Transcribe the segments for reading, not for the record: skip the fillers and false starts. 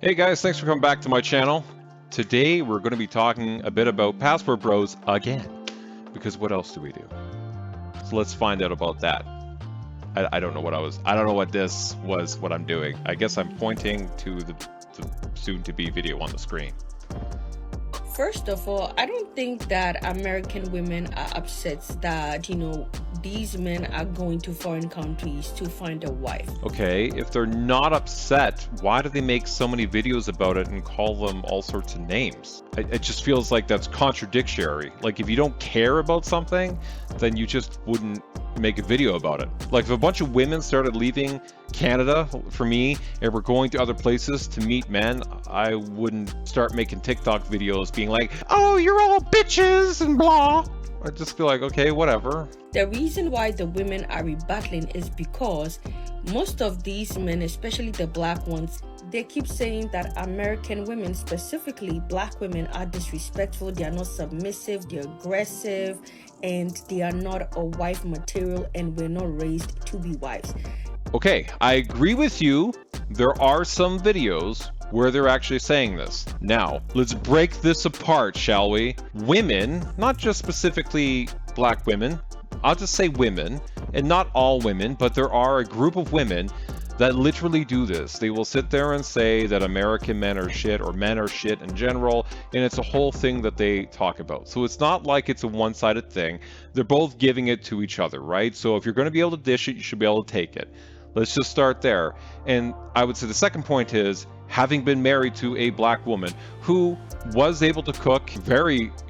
Hey guys, thanks for coming back to my channel. Today we're going to be talking a bit about Passport Bros again, because what else do we do? So let's find out about that. I don't know what this was, what I'm doing. I guess I'm pointing to the soon-to-be video on the screen. First of all, I don't think that American women are upset that, these men are going to foreign countries to find a wife. Okay, if they're not upset, why do they make so many videos about it and call them all sorts of names? It just feels like that's contradictory. Like, if you don't care about something, then you just wouldn't make a video about it. Like, if a bunch of women started leaving Canada for me and we're going to other places to meet men, I wouldn't start making TikTok videos being like, oh, you're all bitches and blah. I'd just be like, okay, whatever. The reason why the women are rebutting is because most of these men, especially the black ones, they keep saying that American women, specifically black women, are disrespectful, they are not submissive, they're aggressive, and they are not a wife material, and we're not raised to be wives. Okay, I agree with you. There are some videos where they're actually saying this. Now, let's break this apart, shall we? Women, not just specifically black women, I'll just say women, and not all women, but there are a group of women that literally do this. They will sit there and say that American men are shit, or men are shit in general, and it's a whole thing that they talk about. So it's not like it's a one-sided thing. They're both giving it to each other, right? So if you're going to be able to dish it, you should be able to take it. Let's just start there. And I would say the second point is, having been married to a black woman who was able to cook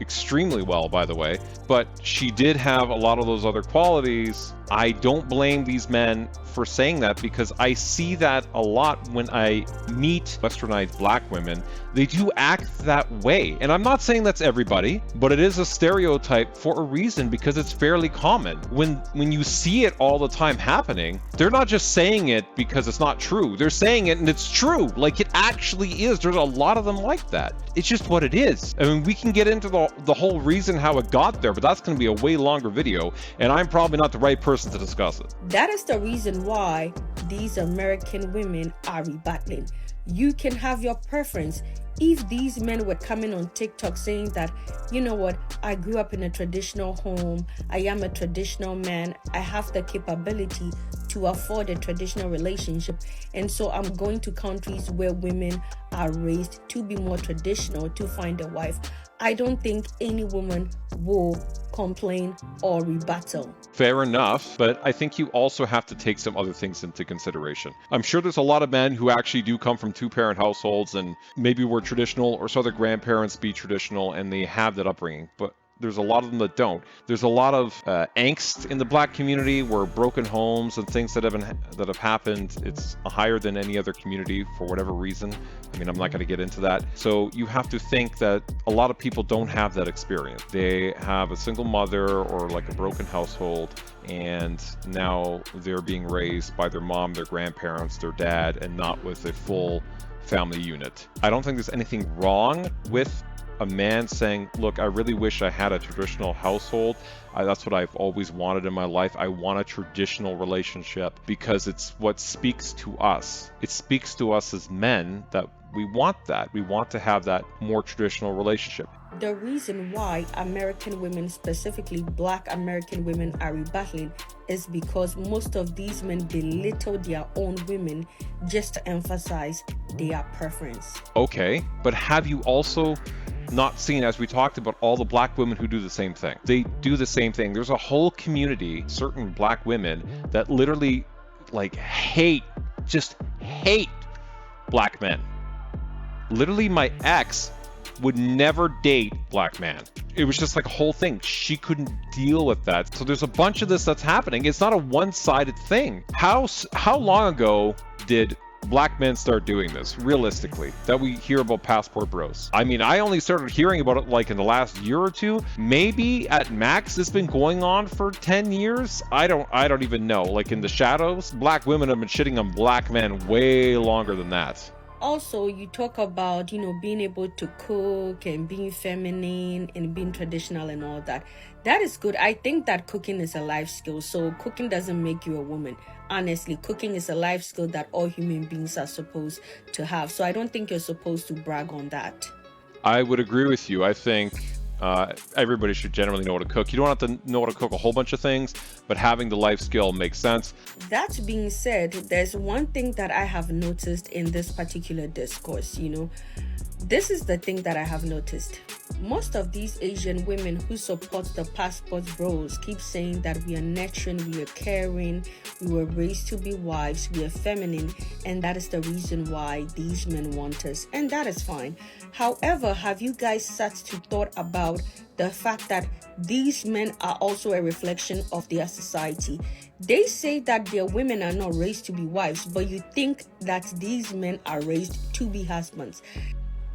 extremely well, by the way, but she did have a lot of those other qualities. I don't blame these men for saying that, because I see that a lot when I meet westernized black women. They do act that way. And I'm not saying that's everybody, but it is a stereotype for a reason, because it's fairly common. When you see it all the time happening, they're not just saying it because it's not true. They're saying it and it's true. Like, it actually is. There's a lot of them like that. It's just what it is. I mean, we can get into the whole reason how it got there, but that's going to be a way longer video, and I'm probably not the right person to discuss it. That is the reason why these American women are rebutting. You can have your preference. If these men were coming on TikTok saying that, you know what, I grew up in a traditional home, I am a traditional man, I have the capability to afford a traditional relationship, and so I'm going to countries where women are raised to be more traditional to find a wife, I don't think any woman will complain or rebuttal. Fair enough, but I think you also have to take some other things into consideration. I'm sure there's a lot of men who actually do come from two-parent households and maybe were traditional, or saw their grandparents be traditional, and they have that upbringing, but there's a lot of them that don't. There's a lot of angst in the black community, where broken homes and things that have happened, it's higher than any other community for whatever reason. I mean, I'm not going to get into that. So you have to think that a lot of people don't have that experience. They have a single mother or like a broken household, and now they're being raised by their mom, their grandparents, their dad, and not with a full family unit. I don't think there's anything wrong with a man saying, look, I really wish I had a traditional household. That's what I've always wanted in my life. I want a traditional relationship, because it's what speaks to us. It speaks to us as men that we want that. We want to have that more traditional relationship. The reason why American women, specifically black American women, are rebutting is because most of these men belittle their own women just to emphasize their preference. Okay, but have you also not seen, as we talked about, all the black women who do the same thing? They do the same thing. There's a whole community, certain black women, that literally just hate black men. Literally, my ex would never date black man. It was just like a whole thing. She couldn't deal with that. So there's a bunch of this that's happening. It's not a one-sided thing. How long ago did black men start doing this, realistically, that we hear about Passport Bros? I mean, I only started hearing about it like in the last year or two. Maybe at max it's been going on for 10 years. I don't even know. Like, in the shadows, black women have been shitting on black men way longer than that. Also, you talk about, being able to cook and being feminine and being traditional and all that. That is good. I think that cooking is a life skill. So cooking doesn't make you a woman. Honestly, cooking is a life skill that all human beings are supposed to have. So I don't think you're supposed to brag on that. I would agree with you. I think everybody should generally know how to cook. You don't have to know how to cook a whole bunch of things, but having the life skill makes sense. That being said, there's one thing that I have noticed in this particular discourse, This is the thing that I have noticed. Most of these Asian women who support the passport bros keep saying that we are nurturing, we are caring, we were raised to be wives, we are feminine, and that is the reason why these men want us, and that is fine. However, have you guys sat to thought about the fact that these men are also a reflection of their society? They say that their women are not raised to be wives, but you think that these men are raised to be husbands.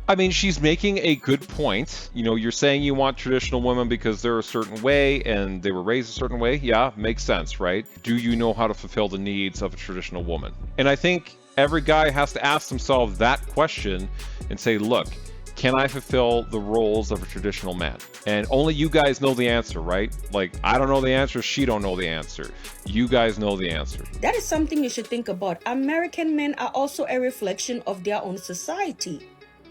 I mean, she's making a good point. You're saying you want traditional women because they're a certain way and they were raised a certain way. Yeah, makes sense, right? Do you know how to fulfill the needs of a traditional woman? And I think every guy has to ask himself that question and say, look, can I fulfill the roles of a traditional man? And only you guys know the answer, right? Like, I don't know the answer, she don't know the answer. You guys know the answer. That is something you should think about. American men are also a reflection of their own society.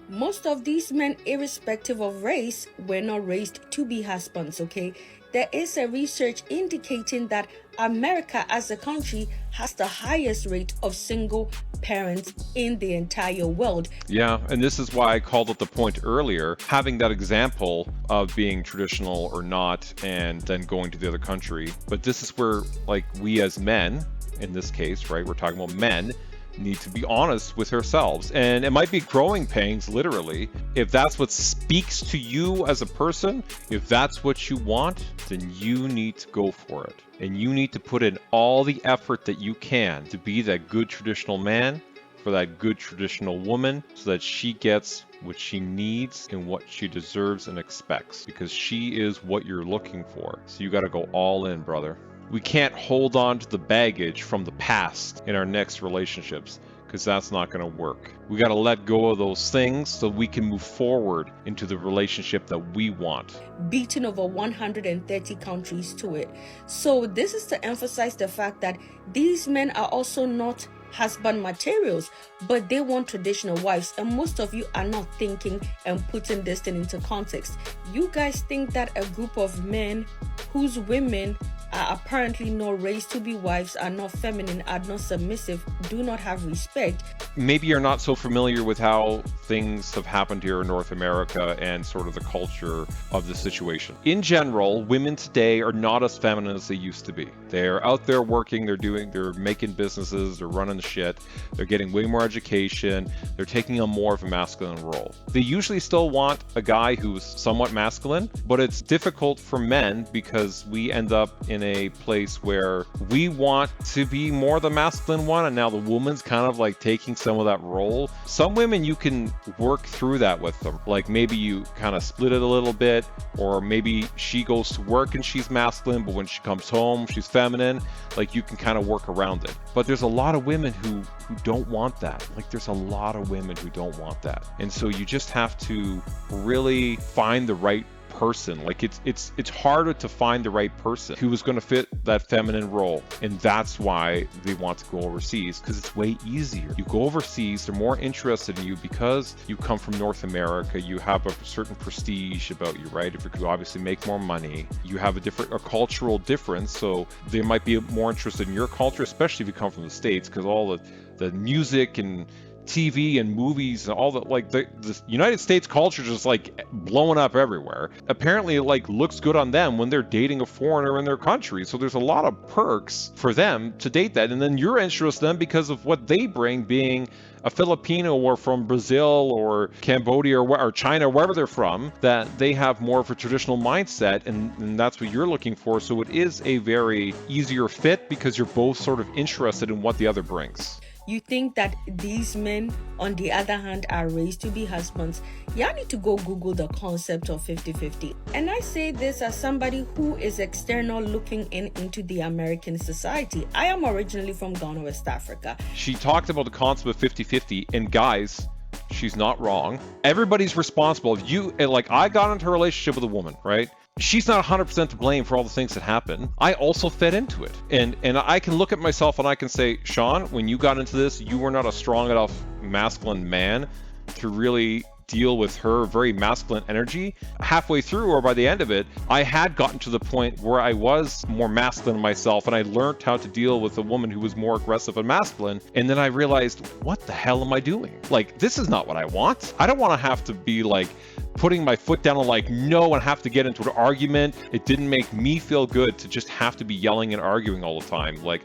Most of these men, irrespective of race, were not raised to be husbands, okay? There is a research indicating that America as a country has the highest rate of single parents in the entire world. Yeah, and this is why I called it the point earlier, having that example of being traditional or not and then going to the other country. But this is where, like, we as men, in this case, right, we're talking about men, need to be honest with ourselves. And it might be growing pains, literally. If that's what speaks to you as a person, if that's what you want, then you need to go for it. And you need to put in all the effort that you can to be that good traditional man for that good traditional woman so that she gets what she needs and what she deserves and expects, because she is what you're looking for. So you got to go all in, brother. We can't hold on to the baggage from the past in our next relationships, because that's not going to work. We got to let go of those things so we can move forward into the relationship that we want. Beating over 130 countries to it. So this is to emphasize the fact that these men are also not husband materials, but they want traditional wives. And most of you are not thinking and putting this thing into context. You guys think that a group of men whose women are apparently not raised to be wives, are not feminine, are not submissive, do not have respect. Maybe you're not so familiar with how things have happened here in North America and sort of the culture of the situation. In general, women today are not as feminine as they used to be. They're out there working, they're making businesses, they're running the shit, they're getting way more education, they're taking on more of a masculine role. They usually still want a guy who's somewhat masculine, but it's difficult for men because we end up in a place where we want to be more the masculine one, and now the woman's kind of like taking some of that role. Some women, you can work through that with them. Like maybe you kind of split it a little bit, or maybe she goes to work and she's masculine, but when she comes home, she's feminine. Like you can kind of work around it. But there's a lot of women who don't want that. Like there's a lot of women who don't want that. And so you just have to really find the right person. Like it's harder to find the right person who is going to fit that feminine role, and that's why they want to go overseas, because it's way easier. You go overseas, they're more interested in you because you come from North America. You have a certain prestige about you, right? If you obviously make more money, you have a cultural difference, so they might be more interested in your culture, especially if you come from the States, because all the music and TV and movies and all that, like the United States culture just like blowing up everywhere. Apparently it like looks good on them when they're dating a foreigner in their country. So there's a lot of perks for them to date that. And then you're interested in them because of what they bring, being a Filipino or from Brazil or Cambodia or China, wherever they're from, that they have more of a traditional mindset, and that's what you're looking for. So it is a very easier fit because you're both sort of interested in what the other brings. You think that these men, on the other hand, are raised to be husbands? Y'all need to go Google the concept of 50-50. And I say this as somebody who is external looking into the American society. I am originally from Ghana, West Africa. She talked about the concept of 50-50, and guys, she's not wrong. Everybody's responsible. If you, like, I got into a relationship with a woman, right? She's not 100% to blame for all the things that happen. I also fed into it. And I can look at myself and I can say, Sean, when you got into this, you were not a strong enough masculine man to really deal with her very masculine energy. Halfway through, or by the end of it, I had gotten to the point where I was more masculine myself, and I learned how to deal with a woman who was more aggressive and masculine. And then I realized, what the hell am I doing? Like, this is not what I want. I don't want to have to be like putting my foot down and like, no, and have to get into an argument. It didn't make me feel good to just have to be yelling and arguing all the time. Like,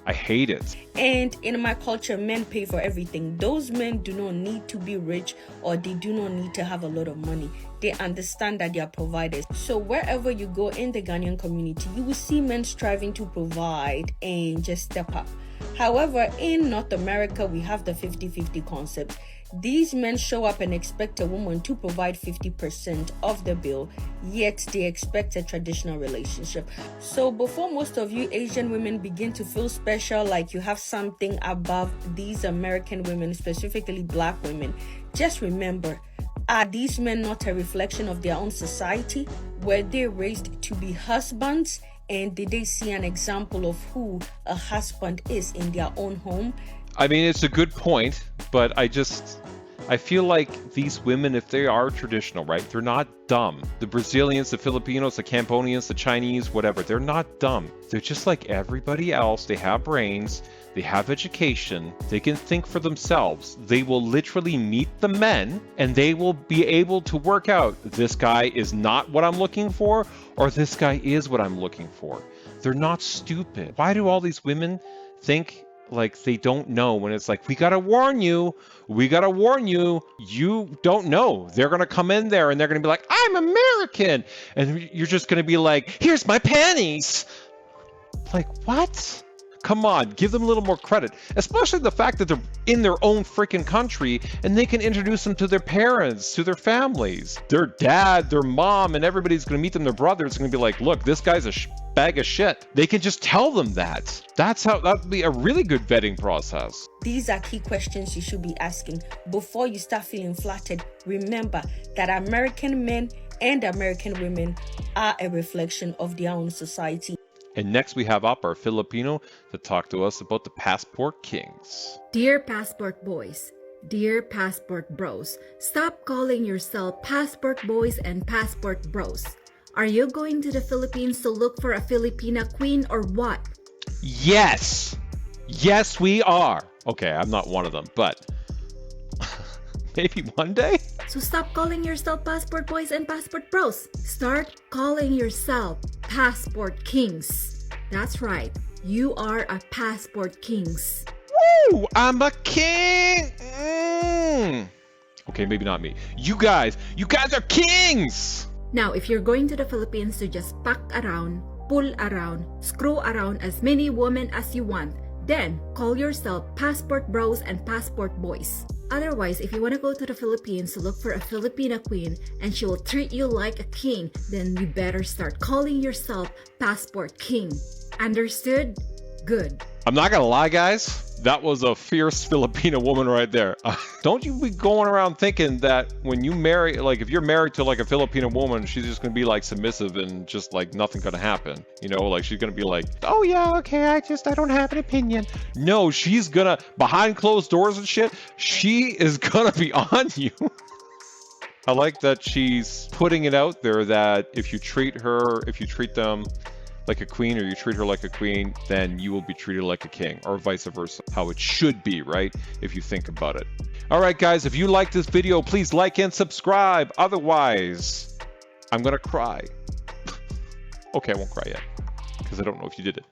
I hate it. And in my culture, men pay for everything. Those men do not need to be rich, or they do not need to have a lot of money. They understand that they are providers. So wherever you go in the Ghanaian community, you will see men striving to provide and just step up. However, in North America, we have the 50-50 concept. These men show up and expect a woman to provide 50% of the bill, yet they expect a traditional relationship. So before most of you Asian women begin to feel special, like you have something above these American women, specifically Black women, just remember, are these men not a reflection of their own society? Were they raised to be husbands? And did they see an example of who a husband is in their own home? I mean, it's a good point, but I feel like these women, if they are traditional, right, they're not dumb. The Brazilians, the Filipinos, the Cambodians, the Chinese, whatever, they're not dumb. They're just like everybody else. They have brains, they have education, they can think for themselves. They will literally meet the men and they will be able to work out, this guy is not what I'm looking for, or this guy is what I'm looking for. They're not stupid. Why do all these women think like they don't know, when it's like, we gotta warn you, you don't know. They're gonna come in there and they're gonna be like, I'm American, and you're just gonna be like, here's my panties. Like, what? Come on, give them a little more credit, especially the fact that they're in their own freaking country and they can introduce them to their parents, to their families, their dad, their mom, and everybody's going to meet them, their brothers are going to be like, look, this guy's a bag of shit. They can just tell them that. That'd be a really good vetting process. These are key questions you should be asking before you start feeling flattered. Remember that American men and American women are a reflection of their own society. And next we have up our Filipino to talk to us about the Passport Kings. Dear Passport Boys, dear Passport Bros, stop calling yourself Passport Boys and Passport Bros. Are you going to the Philippines to look for a Filipina queen or what? Yes! Yes, we are. Okay, I'm not one of them, but maybe one day? So stop calling yourself Passport Boys and Passport Bros. Start calling yourself Passport Kings. That's right. You are a Passport Kings. Woo! I'm a king! Okay, maybe not me. You guys are kings! Now, if you're going to the Philippines to just pack around, pull around, screw around as many women as you want, then call yourself Passport Bros and Passport Boys. Otherwise, if you want to go to the Philippines to look for a Filipina queen and she will treat you like a king, then you better start calling yourself Passport King. Understood? Good. I'm not gonna lie, guys. That was a fierce Filipino woman right there. Don't you be going around thinking that when you marry, like if you're married to like a Filipino woman, she's just gonna be like submissive and just like nothing gonna happen. You know, like she's gonna be like, oh yeah, okay, I don't have an opinion. No, she's gonna, behind closed doors and shit, she is gonna be on you. I like that she's putting it out there that if you treat them like a queen, or you treat her like a queen, then you will be treated like a king, or vice versa. How it should be, right? If you think about it. All right, guys, if you like this video, please like and subscribe. Otherwise, I'm gonna cry. Okay, I won't cry yet, because I don't know if you did it.